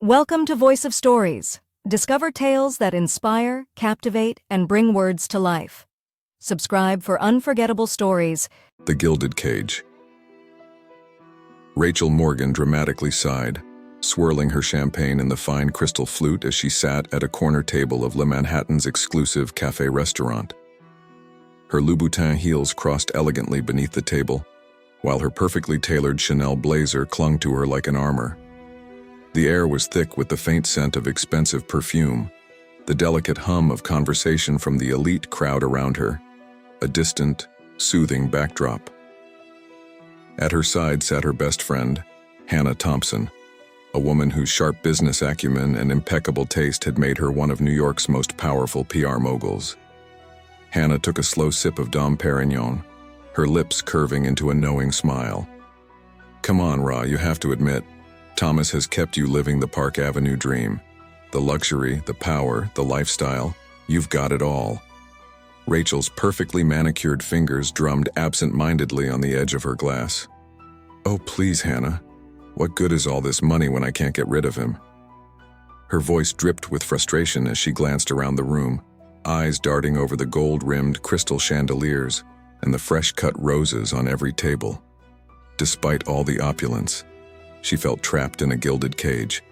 Welcome to Voice of Stories. Discover tales that inspire, captivate, and bring words to life. Subscribe for unforgettable stories. The Gilded Cage. Rachel Morgan dramatically sighed, swirling her champagne in the fine crystal flute as she sat at a corner table of Le Manhattan's exclusive cafe restaurant. Her Louboutin heels crossed elegantly beneath the table, while her perfectly tailored Chanel blazer clung to her like an armor. The air was thick with the faint scent of expensive perfume, the delicate hum of conversation from the elite crowd around her, a distant, soothing backdrop. At her side sat her best friend, Hannah Thompson, a woman whose sharp business acumen and impeccable taste had made her one of New York's most powerful PR moguls. Hannah took a slow sip of Dom Perignon, her lips curving into a knowing smile. "Come on, Ra, you have to admit, Thomas has kept you living the Park Avenue dream. The luxury, the power, the lifestyle, you've got it all." Rachel's perfectly manicured fingers drummed absent-mindedly on the edge of her glass. "Oh, please, Hannah. What good is all this money when I can't get rid of him?" Her voice dripped with frustration as she glanced around the room, eyes darting over the gold-rimmed crystal chandeliers and the fresh-cut roses on every table. Despite all the opulence, she felt trapped in a gilded cage.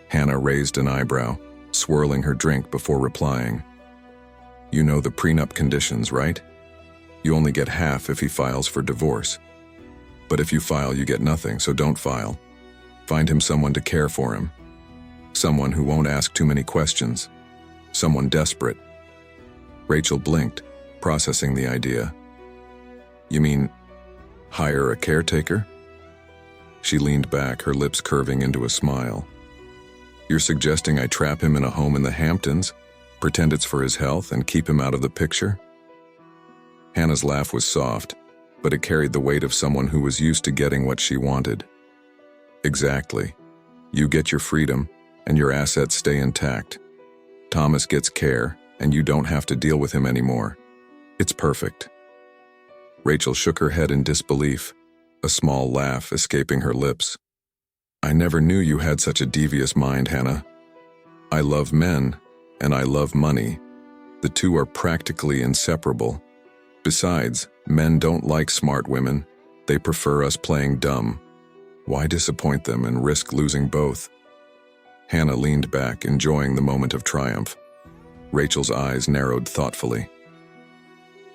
Hannah raised an eyebrow, swirling her drink before replying. "You know the prenup conditions, right? You only get half if he files for divorce. But if you file, you get nothing, so don't file. Find him someone to care for him. Someone who won't ask too many questions. Someone desperate." Rachel blinked, processing the idea. "You mean, hire a caretaker?" She leaned back, her lips curving into a smile. "You're suggesting I trap him in a home in the Hamptons, pretend it's for his health, and keep him out of the picture?" Hannah's laugh was soft, but it carried the weight of someone who was used to getting what she wanted. "Exactly. You get your freedom, and your assets stay intact. Thomas gets care, and you don't have to deal with him anymore. It's perfect." Rachel shook her head in disbelief, a small laugh escaping her lips. "I never knew you had such a devious mind, Hannah. I love men, and I love money. The two are practically inseparable. Besides, men don't like smart women. They prefer us playing dumb. Why disappoint them and risk losing both?" Hannah leaned back, enjoying the moment of triumph. Rachel's eyes narrowed thoughtfully.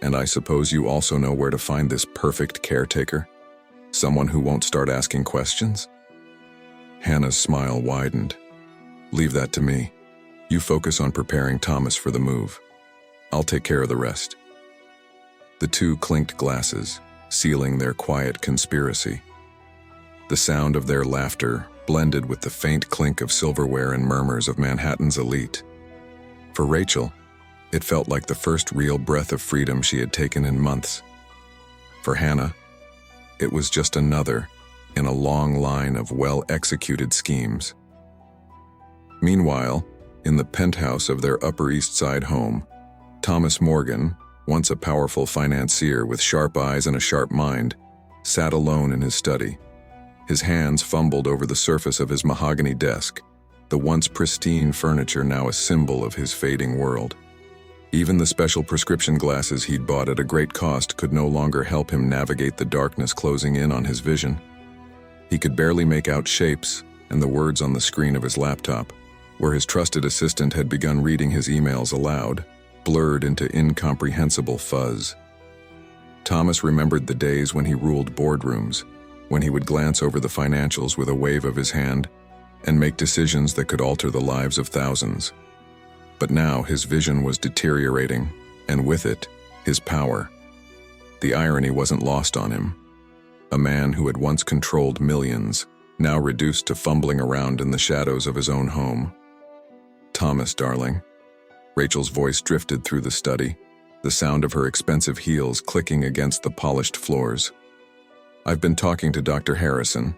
"And I suppose you also know where to find this perfect caretaker? Someone who won't start asking questions?" Hannah's smile widened. "Leave that to me. You focus on preparing Thomas for the move. I'll take care of the rest." The two clinked glasses, sealing their quiet conspiracy. The sound of their laughter blended with the faint clink of silverware and murmurs of Manhattan's elite. For Rachel, it felt like the first real breath of freedom she had taken in months. For Hannah, it was just another in a long line of well-executed schemes. Meanwhile, in the penthouse of their Upper East Side home, Thomas Morgan, once a powerful financier with sharp eyes and a sharp mind, sat alone in his study. His hands fumbled over the surface of his mahogany desk, the once pristine furniture now a symbol of his fading world. Even the special prescription glasses he'd bought at a great cost could no longer help him navigate the darkness closing in on his vision. He could barely make out shapes and the words on the screen of his laptop, where his trusted assistant had begun reading his emails aloud, blurred into incomprehensible fuzz. Thomas remembered the days when he ruled boardrooms, when he would glance over the financials with a wave of his hand and make decisions that could alter the lives of thousands. But now his vision was deteriorating, and with it, his power. The irony wasn't lost on him. A man who had once controlled millions, now reduced to fumbling around in the shadows of his own home. "Thomas, darling." Rachel's voice drifted through the study, the sound of her expensive heels clicking against the polished floors. "I've been talking to Dr. Harrison,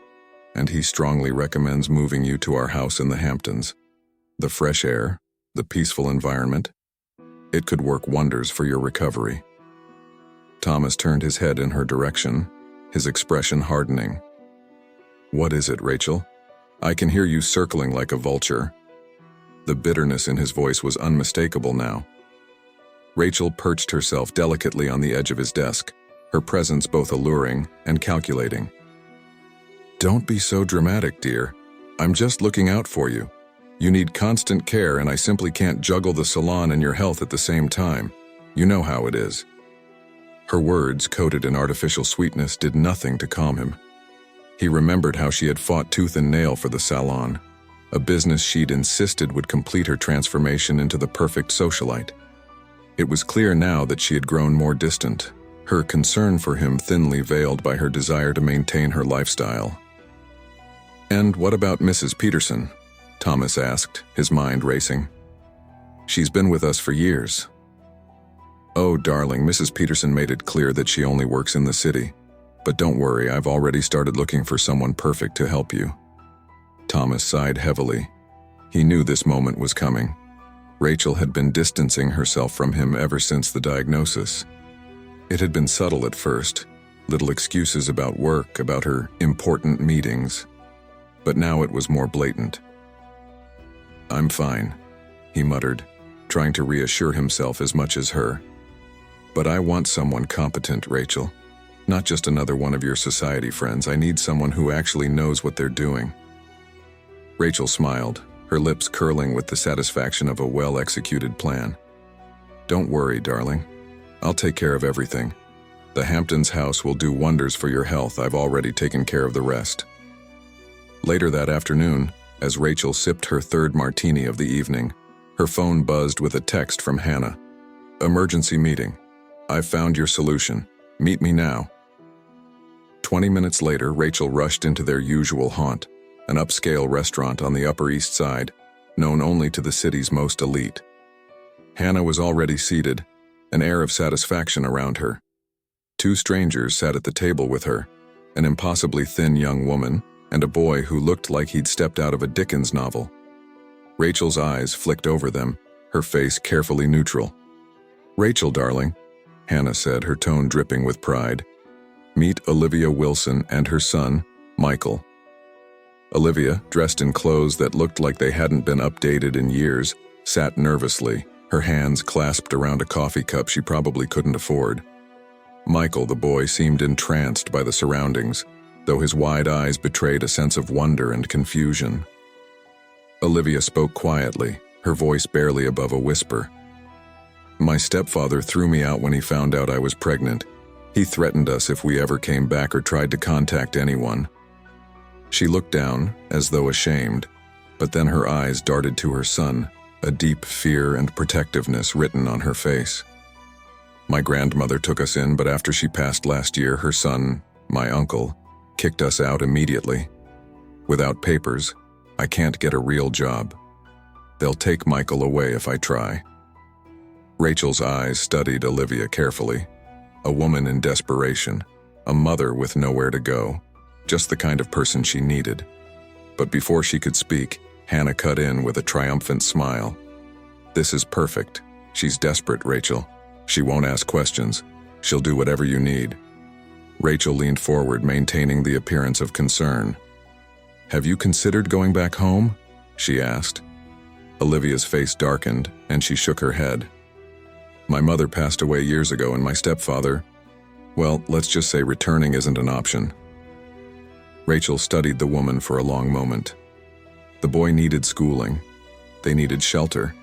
and he strongly recommends moving you to our house in the Hamptons. The fresh air, the peaceful environment, it could work wonders for your recovery." Thomas turned his head in her direction, his expression hardening. "What is it, Rachel? I can hear you circling like a vulture." The bitterness in his voice was unmistakable now. Rachel perched herself delicately on the edge of his desk, her presence both alluring and calculating. "Don't be so dramatic, dear. I'm just looking out for you. You need constant care, and I simply can't juggle the salon and your health at the same time. You know how it is." Her words, coated in artificial sweetness, did nothing to calm him. He remembered how she had fought tooth and nail for the salon, a business she'd insisted would complete her transformation into the perfect socialite. It was clear now that she had grown more distant, her concern for him thinly veiled by her desire to maintain her lifestyle. "And what about Mrs. Peterson?" Thomas asked, his mind racing. "She's been with us for years." "Oh, darling, Mrs. Peterson made it clear that she only works in the city. But don't worry, I've already started looking for someone perfect to help you." Thomas sighed heavily. He knew this moment was coming. Rachel had been distancing herself from him ever since the diagnosis. It had been subtle at first, little excuses about work, about her important meetings. But now it was more blatant. "I'm fine," he muttered, trying to reassure himself as much as her. "But I want someone competent, Rachel. Not just another one of your society friends. I need someone who actually knows what they're doing." Rachel smiled, her lips curling with the satisfaction of a well-executed plan. "Don't worry, darling. I'll take care of everything. The Hamptons house will do wonders for your health. I've already taken care of the rest." Later that afternoon, as Rachel sipped her third martini of the evening, her phone buzzed with a text from Hannah. "Emergency meeting. I've found your solution. Meet me now." 20 minutes later, Rachel rushed into their usual haunt, an upscale restaurant on the Upper East Side, known only to the city's most elite. Hannah was already seated, an air of satisfaction around her. Two strangers sat at the table with her, an impossibly thin young woman and a boy who looked like he'd stepped out of a Dickens novel. Rachel's eyes flicked over them, her face carefully neutral. "Rachel, darling," Hannah said, her tone dripping with pride. "Meet Olivia Wilson and her son, Michael." Olivia, dressed in clothes that looked like they hadn't been updated in years, sat nervously, her hands clasped around a coffee cup she probably couldn't afford. Michael, the boy, seemed entranced by the surroundings, though his wide eyes betrayed a sense of wonder and confusion. Olivia spoke quietly, her voice barely above a whisper. "My stepfather threw me out when he found out I was pregnant. He threatened us if we ever came back or tried to contact anyone." She looked down, as though ashamed, but then her eyes darted to her son, a deep fear and protectiveness written on her face. "My grandmother took us in, but after she passed last year, her son, my uncle, kicked us out immediately. Without papers, I can't get a real job. They'll take Michael away if I try." Rachel's eyes studied Olivia carefully. A woman in desperation, a mother with nowhere to go, just the kind of person she needed. But before she could speak, Hannah cut in with a triumphant smile. "This is perfect. She's desperate, Rachel. She won't ask questions. She'll do whatever you need." Rachel leaned forward, maintaining the appearance of concern. "Have you considered going back home?" she asked. Olivia's face darkened, and she shook her head. "My mother passed away years ago, and my stepfather, well, let's just say returning isn't an option." Rachel studied the woman for a long moment. The boy needed schooling. They needed shelter.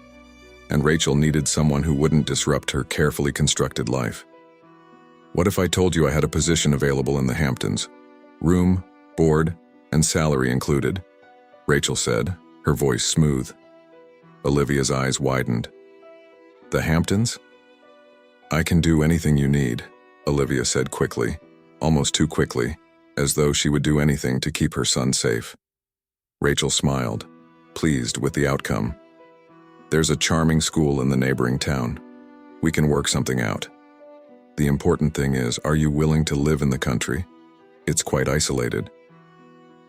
And Rachel needed someone who wouldn't disrupt her carefully constructed life. "What if I told you I had a position available in the Hamptons? Room, board, and salary included," Rachel said, her voice smooth. Olivia's eyes widened. "The Hamptons?" "I can do anything you need," Olivia said quickly, almost too quickly, as though she would do anything to keep her son safe. Rachel smiled, pleased with the outcome. "There's a charming school in the neighboring town. We can work something out. The important thing is, are you willing to live in the country? It's quite isolated."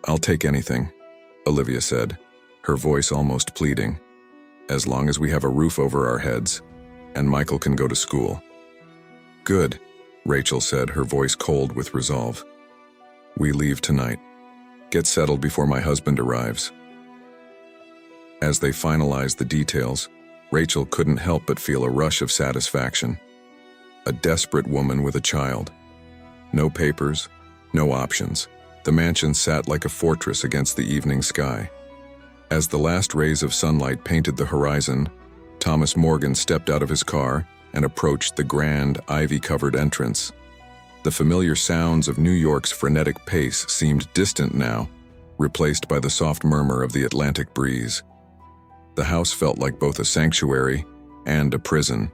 "I'll take anything," Olivia said, her voice almost pleading, "as long as we have a roof over our heads, and Michael can go to school." "Good," Rachel said, her voice cold with resolve. "We leave tonight." Get settled before my husband arrives." As they finalized the details, Rachel couldn't help but feel a rush of satisfaction. A desperate woman with a child. No papers, no options. The mansion sat like a fortress against the evening sky. As the last rays of sunlight painted the horizon, Thomas Morgan stepped out of his car and approached the grand, ivy-covered entrance. The familiar sounds of New York's frenetic pace seemed distant now, replaced by the soft murmur of the Atlantic breeze. The house felt like both a sanctuary and a prison,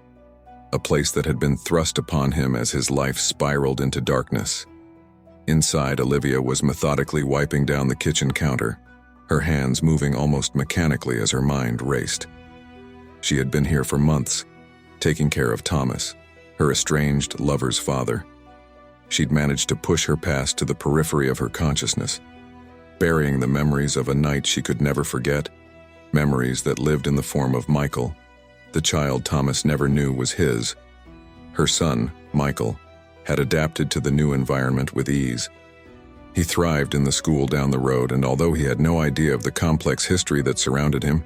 a place that had been thrust upon him as his life spiraled into darkness. Inside, Olivia was methodically wiping down the kitchen counter, her hands moving almost mechanically as her mind raced. She had been here for months, taking care of Thomas, her estranged lover's father. She'd managed to push her past to the periphery of her consciousness, burying the memories of a night she could never forget, memories that lived in the form of Michael, the child Thomas never knew was his. Her son, Michael, had adapted to the new environment with ease. He thrived in the school down the road, and although he had no idea of the complex history that surrounded him,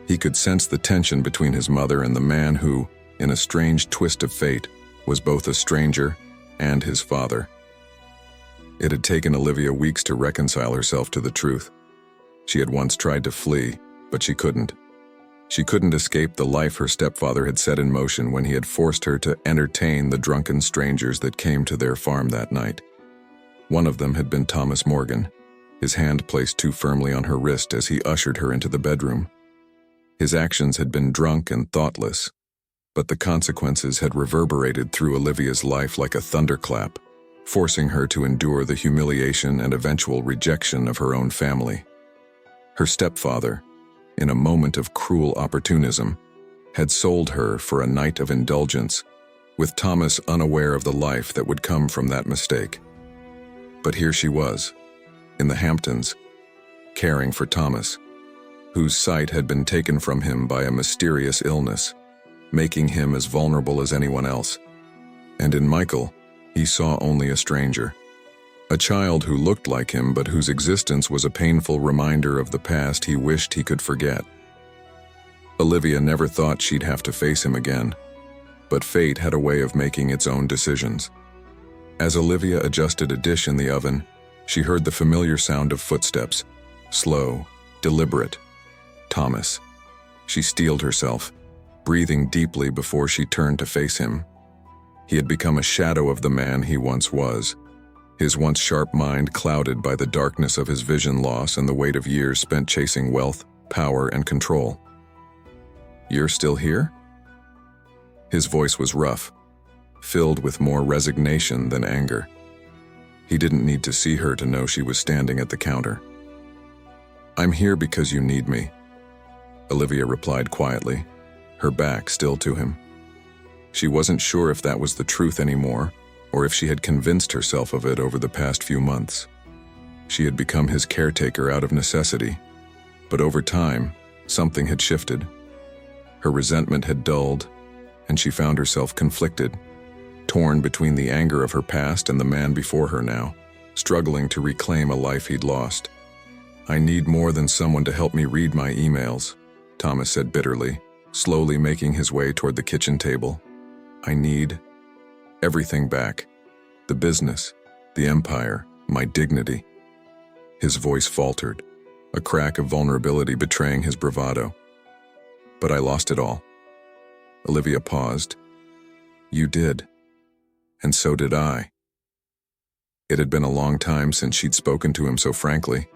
he could sense the tension between his mother and the man who, in a strange twist of fate, was both a stranger and his father. It had taken Olivia weeks to reconcile herself to the truth. She had once tried to flee, but she couldn't. She couldn't escape the life her stepfather had set in motion when he had forced her to entertain the drunken strangers that came to their farm that night. One of them had been Thomas Morgan, his hand placed too firmly on her wrist as he ushered her into the bedroom. His actions had been drunk and thoughtless, but the consequences had reverberated through Olivia's life like a thunderclap, forcing her to endure the humiliation and eventual rejection of her own family. Her stepfather, in a moment of cruel opportunism, had sold her for a night of indulgence, with Thomas unaware of the life that would come from that mistake. But here she was, in the Hamptons, caring for Thomas, whose sight had been taken from him by a mysterious illness, making him as vulnerable as anyone else. And in Michael, he saw only a stranger, a child who looked like him but whose existence was a painful reminder of the past he wished he could forget. Olivia never thought she'd have to face him again, but fate had a way of making its own decisions. As Olivia adjusted a dish in the oven, she heard the familiar sound of footsteps, slow, deliberate. Thomas. She steeled herself, breathing deeply before she turned to face him. He had become a shadow of the man he once was, his once sharp mind clouded by the darkness of his vision loss and the weight of years spent chasing wealth, power, and control. "You're still here?" His voice was rough, filled with more resignation than anger. He didn't need to see her to know she was standing at the counter. "I'm here because you need me," Olivia replied quietly, her back still to him. She wasn't sure if that was the truth anymore, or if she had convinced herself of it over the past few months. She had become his caretaker out of necessity, but over time, something had shifted. Her resentment had dulled, and she found herself conflicted, torn between the anger of her past and the man before her now, struggling to reclaim a life he'd lost. "I need more than someone to help me read my emails," Thomas said bitterly, slowly making his way toward the kitchen table. "I need everything back. The business, the empire, my dignity." His voice faltered, a crack of vulnerability betraying his bravado. "But I lost it all." Olivia paused. "You did. And so did I." It had been a long time since she'd spoken to him so frankly,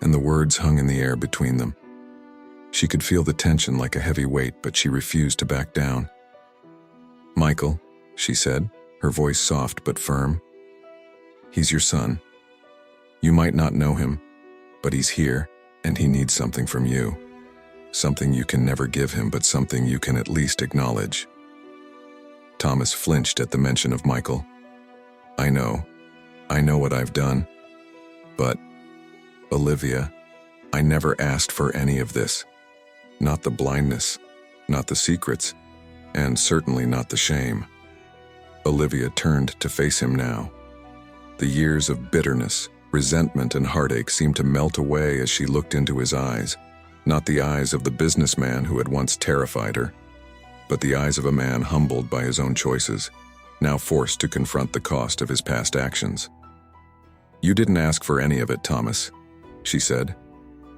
and the words hung in the air between them. She could feel the tension like a heavy weight, but she refused to back down. "Michael," she said, her voice soft but firm. "He's your son. You might not know him, but he's here, and he needs something from you. Something you can never give him, but something you can at least acknowledge." Thomas flinched at the mention of Michael. I know what I've done. But, Olivia, I never asked for any of this. Not the blindness, not the secrets, and certainly not the shame." Olivia turned to face him now. The years of bitterness, Resentment and heartache seemed to melt away as she looked into his eyes, not the eyes of the businessman who had once terrified her, but the eyes of a man humbled by his own choices, now forced to confront the cost of his past actions. "You didn't ask for any of it, Thomas," she said,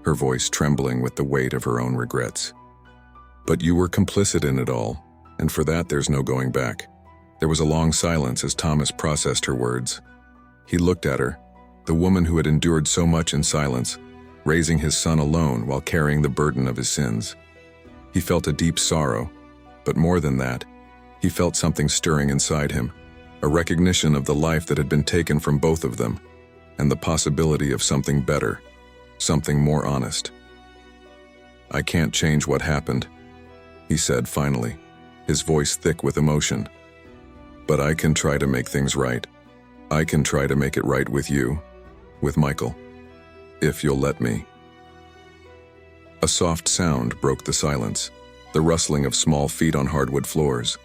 her voice trembling with the weight of her own regrets. "But you were complicit in it all, and for that there's no going back." There was a long silence as Thomas processed her words. He looked at her, the woman who had endured so much in silence, raising his son alone while carrying the burden of his sins. He felt a deep sorrow, but more than that, he felt something stirring inside him, a recognition of the life that had been taken from both of them, and the possibility of something better, something more honest. "I can't change what happened," he said finally, his voice thick with emotion. "But I can try to make things right. I can try to make it right with you, with Michael, if you'll let me." A soft sound broke the silence, the rustling of small feet on hardwood floors.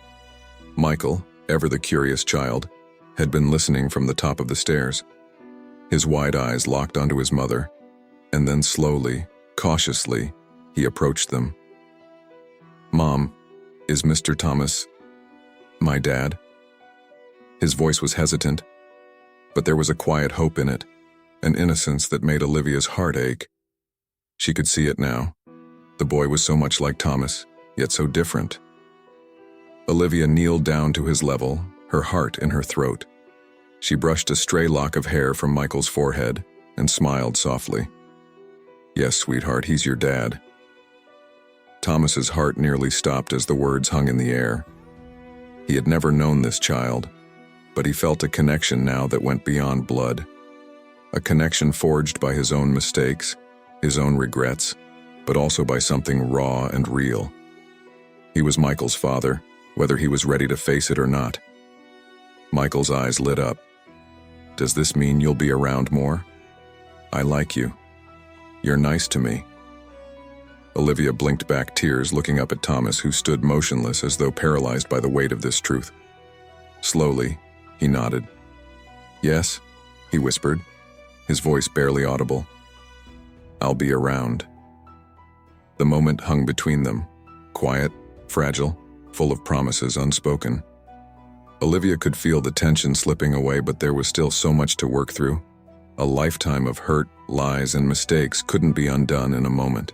Michael, ever the curious child, had been listening from the top of the stairs. His wide eyes locked onto his mother, and then slowly, cautiously, he approached them. "Mom, is Mr. Thomas my dad?" His voice was hesitant, but there was a quiet hope in it, an innocence that made Olivia's heart ache. She could see it now. The boy was so much like Thomas, yet so different. Olivia kneeled down to his level, her heart in her throat. She brushed a stray lock of hair from Michael's forehead and smiled softly. "Yes, sweetheart, he's your dad." Thomas's heart nearly stopped as the words hung in the air. He had never known this child, but he felt a connection now that went beyond blood. A connection forged by his own mistakes, his own regrets, but also by something raw and real. He was Michael's father, whether he was ready to face it or not. Michael's eyes lit up. "Does this mean you'll be around more? I like you. You're nice to me." Olivia blinked back tears, looking up at Thomas, who stood motionless as though paralyzed by the weight of this truth. Slowly, he nodded. "Yes," he whispered, his voice barely audible. "I'll be around." The moment hung between them, quiet, fragile, full of promises unspoken. Olivia could feel the tension slipping away, but there was still so much to work through. A lifetime of hurt, lies, and mistakes couldn't be undone in a moment.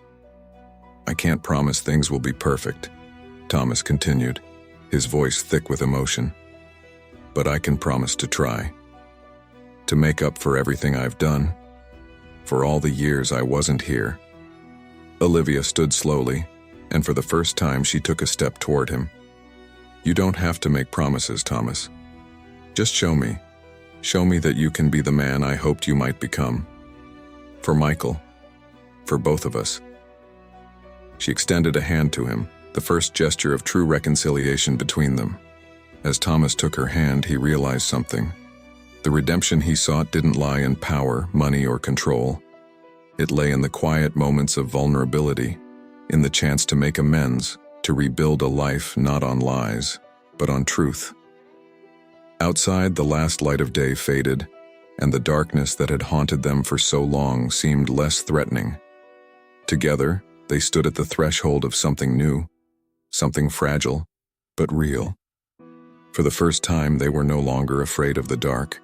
"I can't promise things will be perfect," Thomas continued, his voice thick with emotion. "But I can promise to try. To make up for everything I've done. For all the years I wasn't here." Olivia stood slowly, and for the first time she took a step toward him. "You don't have to make promises, Thomas. Just show me. Show me that you can be the man I hoped you might become. For Michael. For both of us." She extended a hand to him, the first gesture of true reconciliation between them. As Thomas took her hand, he realized something. The redemption he sought didn't lie in power, money, or control. It lay in the quiet moments of vulnerability, in the chance to make amends, to rebuild a life not on lies, but on truth. Outside, the last light of day faded, and the darkness that had haunted them for so long seemed less threatening. Together, they stood at the threshold of something new, something fragile, but real. For the first time, they were no longer afraid of the dark.